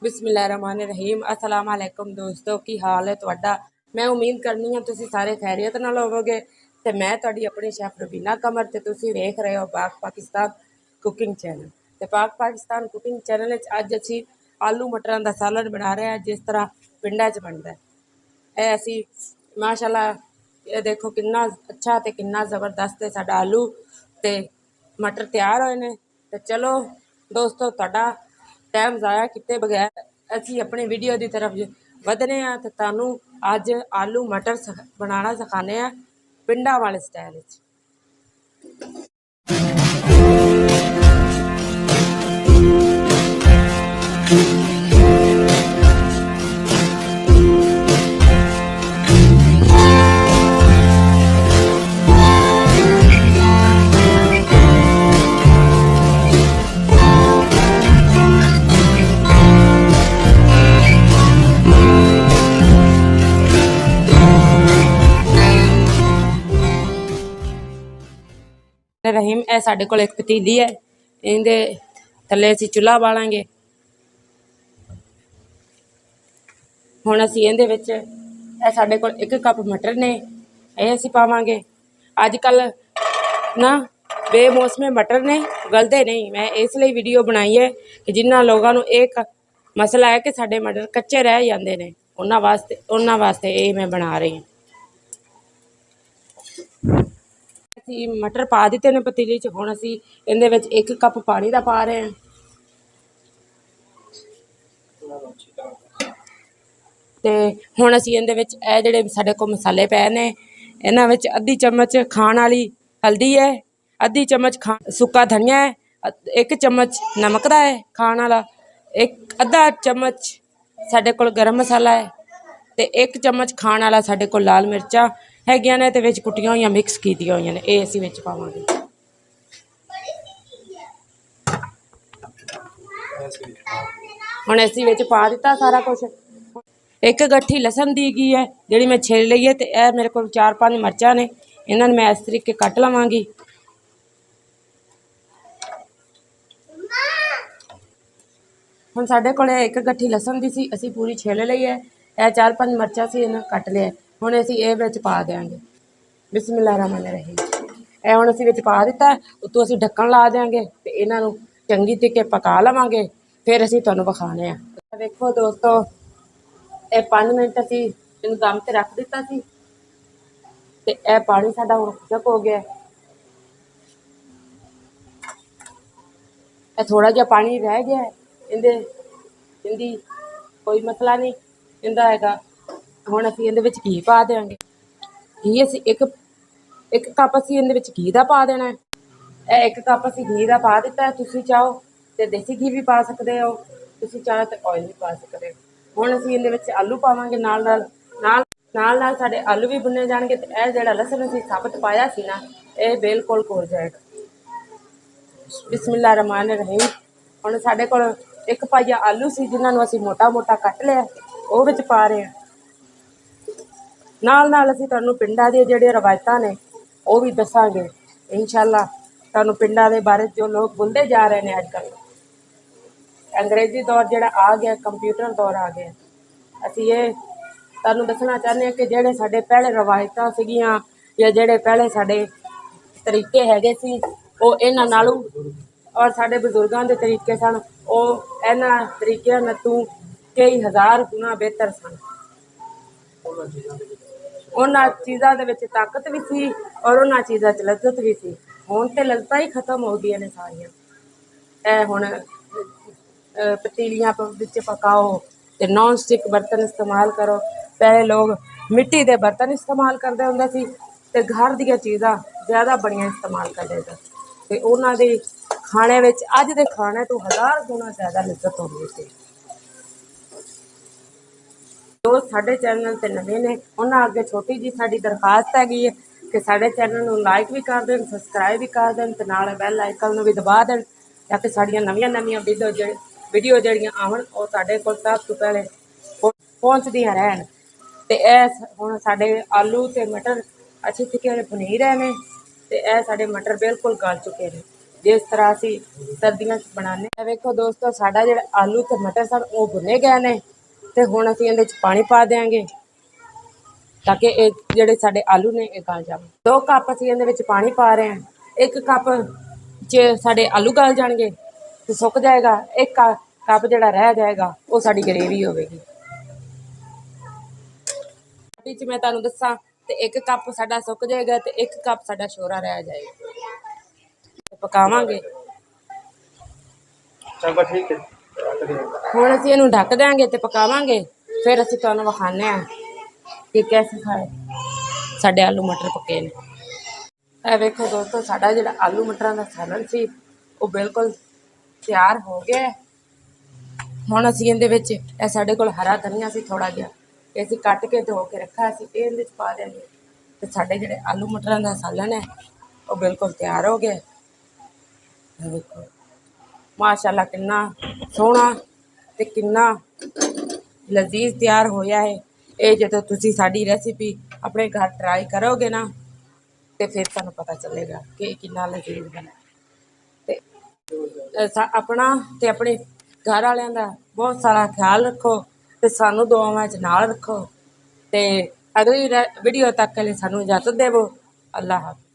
बिस्मिल्लाहिर्रहमानिर्रहीम अस्सलाम वालेकुम दोस्तों की हाल है तुहाडा। मैं उम्मीद करनी हाँ तुसीं सारे खैरियत नाल होवोगे ते मैं तुहाडी अपनी शेफ रबीना कमर ते तुसीं वेख रहे हो पाक पाकिस्तान कुकिंग चैनल। ते पाक पाकिस्तान कुकिंग चैनल विच अज असीं आलू मटरां दा सैलड बना रहे हैं जिस तरह पिंडां 'च बनदा है। ਇਹ ਅਸੀਂ माशाअल्लाह ਇਹ देखो कितना अच्छा ते कितना ज़बरदस्त है साडा आलू ते मटर तैयार होए ने। ते चलो दोस्तों तुहाडा टाइम ज़ाया किते बगैर असीं अपनी वीडियो की तरफ वधने आ ते तुहानूं अज आलू मटर बनाना सिखाने आ पिंडां वाले स्टाइल विच। रहीम ए साडे कोल एक पतीली है, इहदे थल्ले असीं चुल्हा बालांगे। हुण असीं इहदे विच ए साडे कोल 1 कप मटर ने, ये असीं पावांगे। अजकल ना बेमौसमे मटर ने गलदे नहीं। मैं इसलिए वीडियो बनाई है कि जिन्हां लोगों नूं एक मसला है कि साडे मटर कच्चे रह जांदे ने, उन्हां वास्ते ये मैं बना रही हूँ। असीं मटर पा दिते ने पतीली च। हुण असीं इहदे विच 1 कप पानी दा पा रहे हैं ते हुण असीं इहदे विच ਇਹ ਜਿਹੜੇ ਸਾਡੇ ਕੋਲ मसाले पए ने इन्हां विच आधी चम्मच खाण वाली हल्दी है, आधी चम्मच सुक्का धनिया है, 1 चम्मच नमक दा है खाण वाला, आधा चम्मच ਸਾਡੇ ਕੋਲ गरम मसाला है ते 1 चम्मच खाण वाला ਸਾਡੇ ਕੋਲ लाल मिर्चां हैगियां ने ते विच कुट्टियां होईयां मिक्स कीतियां होईयां ने। ये असीं विच पावांगे। हुण असीं विच पा दिता सारा कुछ। एक गट्ठी लसन दी गई है जिहड़ी मैं छिल लई है ते यह मेरे को 4-5 मिर्चां ने, इन्हां नूं मैं इस तरीके कट लवांगी। हुण साडे कोल एक गट्ठी लसन दी सी, असीं पूरी छिल लई है। यह 4-5 मिर्चां सी, इन्हां कट लिया। हुण असीं इह विच पा देंगे। बिस्मिल्लाहिर्रहमानिर्रहीम। यह हुण असीं विच पा दिता, उत्तों असीं ढक्कन ला देंगे ते इन्हां नूं चंगी तरीके पका लवांगे, फिर असीं तुहानूं विखाने आ। देखो दोस्तों ਇਹ 5 मिनट असीं इहनूं दम ते रख दिता सी ते ਇਹ पानी साडा हुण खुशक हो गया। ਇਹ थोड़ा जिहा पानी रह गया इहदी कोई मसला नहीं इहदा हैगा। हुण असीं इहदे विच घी पा देंगे। घी असीं एक कप असीं इहदे विच घी दा पा देना है। ਇਹ 1 कप असीं घी दा पा दिता है। तुसीं चाहो ते देसी घी भी पा सकदे हो, तुसीं चाहो ते ऑयल भी पा सकदे हो। हुण असीं इहदे विच आलू पावांगे, नाल साडे आलू भी भुने जाणगे ते ਇਹ ਜਿਹੜਾ लसन असीं साबत पाया सी ना ਇਹ बिल्कुल घुल जाएगा। बिस्मिल्लाहिर्रहमानिर्रहीम। हुण साडे कोल 1 पाइया आलू सी जिन्हां नूं असीं मोटा मोटा कट लिया, ਉਹ ਵਿੱਚ पा रहे हैं। नाल असीं तुहानूं पिंडां दी ਜਿਹੜੀਆਂ रवायतां ने ਉਹ भी दसांगे इंशाअल्लाह। तुहानूं पिंडां दे बारे जो लोग भुलदे जा रहे हैं अजकल, अंग्रेजी दौर जिहड़ा आ गया, कंप्यूटर दौर आ गया। असीं ये तुहानूं दसना चाहते हैं कि जिहड़े साडे पहले रवायतां सीगियां या जिहड़े पहले साडे तरीके हैगे सी ਉਹ इन्हां नालों और साडे बजुर्गां दे तरीके सन ਉਹ इन्हां तरीकिਆਂ नालों कई हज़ार गुना बेहतर सन। उन्हां चीज़ां दे विच ताकत भी सी और उन्हां चीज़ां च लज्जत भी सी। हुण ते लज्जतां ही खत्म हो गईयां ने सारियां। ਇਹ हुण पतीलियां विच पकाओ ते नॉन स्टिक बर्तन इस्तेमाल करो। पहले लोग मिट्टी के बर्तन इस्तेमाल करते होंदे सी ते घर दीयां चीज़ां ज़्यादा बड़ियां इस्तेमाल करदे सी ते उन्हां दे खाणे विच अज दे खाणे तो 1000 गुना ज़्यादा लज्जत होंदी सी। जो साडे चैनल ते नवे ने उन्हां अगे छोटी जी साडी दरखास्त हैगी है कि साडे चैनल नूं लाइक भी कर देण, सबसक्राइब भी कर देण ते नाल बैल आइकन नूं भी दबा देण ताकि साडीआं नवीआं वीडियो जिहड़ियां आउण ਉਹ ਤੁਹਾਡੇ ਕੋਲ सब तो पहले पहुँचदियां रहन। ते ਇਹ हुण साडे आलू ते मटर अच्छे तरीके नाल भुनी रहे ने ते ਇਹ साडे मटर बिल्कुल गल चुके ने। ਜਿਸ ਤਰ੍ਹਾਂ ਅਸੀਂ ਸਰਦੀਆਂ 'ਚ ਬਣਾਉਂਦੇ। ਇਹ ਵੇਖੋ ਦੋਸਤੋ, ਸਾਡਾ ਜਿਹੜਾ ਆਲੂ ਅਤੇ ਮਟਰ ਸਨ ਉਹ ਭੁੰਨੇ ਗਏ ਨੇ ਅਤੇ ਹੁਣ ਅਸੀਂ ਇਹਦੇ 'ਚ ਪਾਣੀ ਪਾ ਦਿਆਂਗੇ ਤਾਂ ਕਿ ਇਹ ਜਿਹੜੇ ਸਾਡੇ ਆਲੂ ਨੇ ਇਹ ਗਲ ਜਾਣ। 2 ਕੱਪ ਅਸੀਂ ਇਹਦੇ ਵਿੱਚ ਪਾਣੀ ਪਾ ਰਹੇ ਹਾਂ। 1 ਕੱਪ 'ਚ ਸਾਡੇ ਆਲੂ ਗਲ ਜਾਣਗੇ ਅਤੇ ਸੁੱਕ ਜਾਏਗਾ। 1 ਕੱਪ ਜਿਹੜਾ ਰਹਿ ਜਾਏਗਾ ਉਹ ਸਾਡੀ ਗਰੇਵੀ ਹੋਵੇਗੀ। 'ਚ ਮੈਂ ਤੁਹਾਨੂੰ ਦੱਸਾਂ ਤੇ 1 ਕੱਪ ਸਾਡਾ ਸੁੱਕ ਜਾਏਗਾ ਤੇ 1 ਕੱਪ ਸਾਡਾ ਸ਼ੋਰਾ ਰਹਿ ਜਾਏਗਾ। ਪਕਾਵਾਂਗੇ। ਚਲੋ ਠੀਕ ਹੈ। ਹੁਣ ਅਸੀਂ ਇਹਨੂੰ ਢੱਕ ਦਿਆਂਗੇ ਤੇ ਪਕਾਵਾਂਗੇ। ਫਿਰ ਅਸੀਂ ਤੁਹਾਨੂੰ ਵਿਖਾਉਂਦੇ ਹਾਂ ਕਿ ਕੈਸੇ ਸਾਡੇ ਆਲੂ ਮਟਰ ਪੱਕੇ ਨੇ। ਇਹ ਵੇਖੋ ਦੋਸਤੋ, ਸਾਡਾ ਜਿਹੜਾ ਆਲੂ ਮਟਰਾਂ ਦਾ ਸਾਲਨ ਸੀ ਉਹ ਬਿਲਕੁਲ ਤਿਆਰ ਹੋ ਗਿਆ। ਹੁਣ ਅਸੀਂ ਇਹਦੇ ਵਿੱਚ ਇਹ ਸਾਡੇ ਕੋਲ ਹਰਾ ਧਨੀਆ ਸੀ ਥੋੜ੍ਹਾ ਜਿਹਾ, ਇਹ ਅਸੀਂ ਕੱਟ ਕੇ ਧੋ ਕੇ ਰੱਖਿਆ ਸੀ, ਇਹ ਇਹਦੇ ਵਿੱਚ ਪਾ ਦਿਆਂਗੇ ਅਤੇ ਸਾਡੇ ਜਿਹੜੇ ਆਲੂ ਮਟਰਾਂ ਦਾ ਸਾਲਨ ਹੈ ਉਹ ਬਿਲਕੁਲ ਤਿਆਰ ਹੋ ਗਿਆ। ਇਹ ਵੇਖੋ ਮਾਸ਼ਾਅੱਲਾ ਕਿੰਨਾ ਸੋਹਣਾ ਅਤੇ ਕਿੰਨਾ ਲਜ਼ੀਜ਼ ਤਿਆਰ ਹੋਇਆ ਹੈ। ਇਹ ਜਦੋਂ ਤੁਸੀਂ ਸਾਡੀ ਰੈਸਿਪੀ ਆਪਣੇ ਘਰ ਟਰਾਈ ਕਰੋਗੇ ਨਾ ਅਤੇ ਫਿਰ ਤੁਹਾਨੂੰ ਪਤਾ ਚੱਲੇਗਾ ਕਿ ਇਹ ਕਿੰਨਾ ਲਜ਼ੀਜ਼ ਬਣਾ। ਅਤੇ ਆਪਣਾ ਅਤੇ ਆਪਣੇ ਘਰ ਵਾਲਿਆਂ ਦਾ ਬਹੁਤ ਸਾਰਾ ਖਿਆਲ ਰੱਖੋ ਅਤੇ ਸਾਨੂੰ ਦੁਆਵਾਂ 'ਚ ਨਾਲ ਰੱਖੋ। ਅਤੇ ਅਗਲੀ ਵੀਡੀਓ ਤੱਕ ਲਈ ਸਾਨੂੰ ਇਜਾਜ਼ਤ ਦੇਵੋ। ਅੱਲਾ ਹਾਫਿਜ਼।